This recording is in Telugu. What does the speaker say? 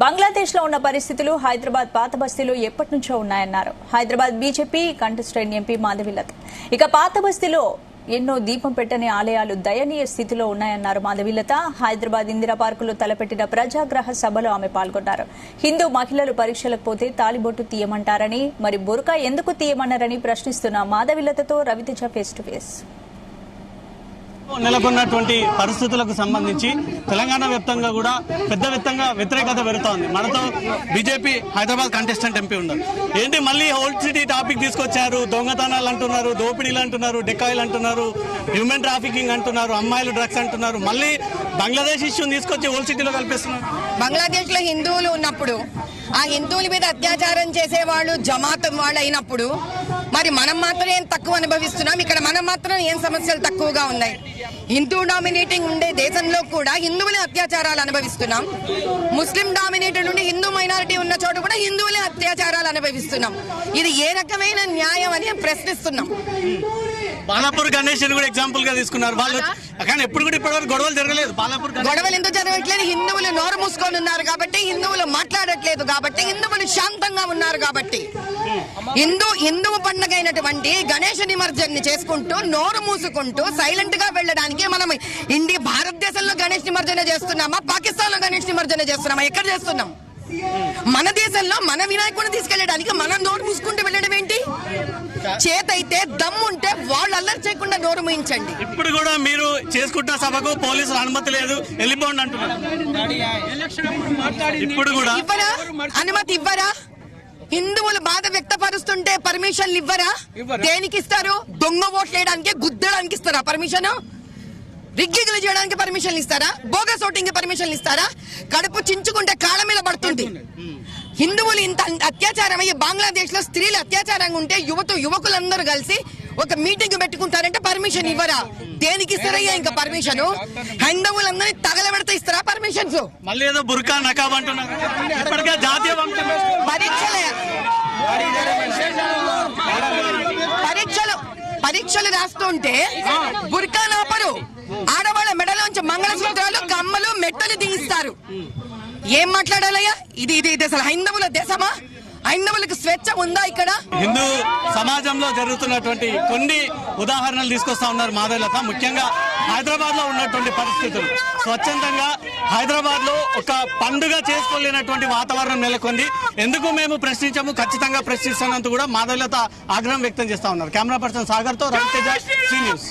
బంగ్లాదేశ్ లో ఉన్న పరిస్థితులు హైదరాబాద్ పాత బస్తీలో ఎప్పటి నుంచో ఉన్నాయన్నారు Hyderabad BJP contestant MP Madhavi Latha. ఇక పాత బస్తీలో ఎన్నో దీపం పెట్టని ఆలయాలు దయనీయ స్థితిలో ఉన్నాయన్నారు మాధవీలత. హైదరాబాద్ ఇందిరా పార్కులో తలపెట్టిన ప్రజాగ్రహ సభలో ఆమె పాల్గొన్నారు. హిందూ మహిళలు పరీక్షలకు పోతే తాలిబొట్టు తీయమంటారని, మరి బురకా ఎందుకు తీయమన్నారని ప్రశ్నిస్తున్న మాధవీలతతో రవితేజ ఫేస్ టు ఫేస్. నెలకొన్నటువంటి పరిస్థితులకు సంబంధించి తెలంగాణ వ్యాప్తంగా కూడా పెద్ద వ్యతిరేకత పెరుగుతోంది. మనతో బీజేపీ హైదరాబాద్ కంటెస్టెంట్ ఎంపీ ఉన్నారు. ఏంటి మళ్ళీ ఓల్డ్ సిటీ టాపిక్ తీసుకొచ్చారు? దొంగతనాలు అంటున్నారు, దోపిడీలు అంటున్నారు, డెకాయిలు అంటున్నారు, హ్యూమన్ ట్రాఫికింగ్ అంటున్నారు, అమ్మాయిలు డ్రగ్స్ అంటున్నారు. మళ్ళీ బంగ్లాదేశ్ ఇష్యూని తీసుకొచ్చి ఓల్డ్ సిటీలో కల్పిస్తున్నారు. బంగ్లాదేశ్ లో హిందువులు ఉన్నప్పుడు ఆ హిందువుల మీద అత్యాచారం చేసేవాళ్ళు జమాత్ వాళ్ళు అయినప్పుడు మరి మనం మాత్రం ఏం తక్కువ అనుభవిస్తున్నాం? ఇక్కడ మనం మాత్రం ఏం సమస్యలు తక్కువగా ఉన్నాయి? హిందూ డామినేటింగ్ ఉండే దేశంలో కూడా హిందువులే అత్యాచారాలు అనుభవిస్తున్నాం. ముస్లిం డామినేటెడ్ ఉండి హిందూ మైనారిటీ ఉన్న చోట కూడా హిందువులే అత్యాచారాలు అనుభవిస్తున్నాం. ఇది ఏ రకమైన న్యాయం అని ప్రశ్నిస్తున్నాం. బాలాపూర్ గణేష్ కూడా ఎగ్జాంపుల్ గా తీసుకున్నారు వాళ్ళు, కానీ ఎప్పుడు కూడా ఇప్పటివరకు గొడవలు జరగలేదు. గొడవలు ఎందుకు జరగట్లేదు? హిందువులు నోరు మూసుకొని ఉన్నారు కాబట్టి, హిందువులు మాట్లాడట్లేదు కాబట్టి, హిందువులు శాంతంగా ఉన్నారు కాబట్టి. హిందువు పండుగ అయినటువంటి గణేష్ నిమజ్జనాన్ని చేసుకుంటూ నోరు మూసుకుంటూ సైలెంట్ గా వెళ్ళడానికి మనం భారతదేశంలో గణేష్ నిమజ్జన చేస్తున్నామా, పాకిస్తాన్ లో గణేష్ నిమజ్జన చేస్తున్నామా? ఎక్కడ చేస్తున్నాం? మన దేశంలో మన వినాయకుడిని తీసుకెళ్లడానికి మనం నోరు మూసుకుంటూ వెళ్ళడం ఏంటి? చేతైతే దమ్ముంటే వాళ్ళు అల్లరి చేయకుండా నోరు మూయించండి. ఇప్పుడు కూడా మీరు చేసుకుంటున్న సభకు పోలీసులు అనుమతి లేదు, వెళ్ళిపోండి అంటున్నారు. ఇప్పుడు కూడా అనుమతి ఇవ్వరా? హిందువులు బాధ వ్యక్తపరుస్తుంటే పర్మిషన్లు ఇవ్వరా? దేనికి ఇస్తారు? దొంగ ఓట్లు వేయడానికి, గుద్దడానికి ఇస్తారా పర్మిషన్? రిగ్గింగ్లు చేయడానికి పర్మిషన్లు ఇస్తారా? బోగస్ ఓటింగ్ పర్మిషన్లు ఇస్తారా? కడుపు చించుకుంటే కాళ్ళ మీద పడుతుంది. హిందువులు ఇంత అత్యాచారం అయ్యి బంగ్లాదేశ్ లో స్త్రీలు అత్యాచారంగా ఉంటే యువకులందరూ కలిసి ఒక మీటింగ్ పెట్టుకుంటారంటే పర్మిషన్ ఇవ్వరా? దేనికి ఇస్తారయ్యా ఇంకా పర్మిషన్? హైందవులందరినీ తగలబెడితే ఇస్తారా పర్మిషన్స్? మళ్ళీ ఏదో బుర్కా నకాబ్ అంటున్నారు. ఇప్పటికే జాతీయ పరీక్షలు రాస్తుంటే బుర్కా నాపరు. ఆడవాళ్ళ మెడలోంచి మంగళసూత్రాలు, కమ్మలు, మెట్టలు దిగిస్తారు. ఏం మాట్లాడాలయ్యా? ఇది అసలు హైందవుల దేశమా? హైందవులకు స్వేచ్ఛ ఉందా ఇక్కడ? హిందూ సమాజంలో జరుగుతున్నటువంటి కొన్ని ఉదాహరణలు తీసుకొస్తా ఉన్నారు మాధవీలత. ముఖ్యంగా హైదరాబాద్ లో ఉన్నటువంటి పరిస్థితులు, స్వచ్ఛందంగా హైదరాబాద్ లో ఒక పండుగ చేసుకోలేనటువంటి వాతావరణం నెలకొంది. ఎందుకు మేము ప్రశ్నించాము, ఖచ్చితంగా ప్రశ్నిస్తున్నందుకు కూడా మాధవీలత ఆగ్రహం వ్యక్తం చేస్తా ఉన్నారు. కెమెరా పర్సన్ సాగర్ తో రవితేజ, సీ న్యూస్.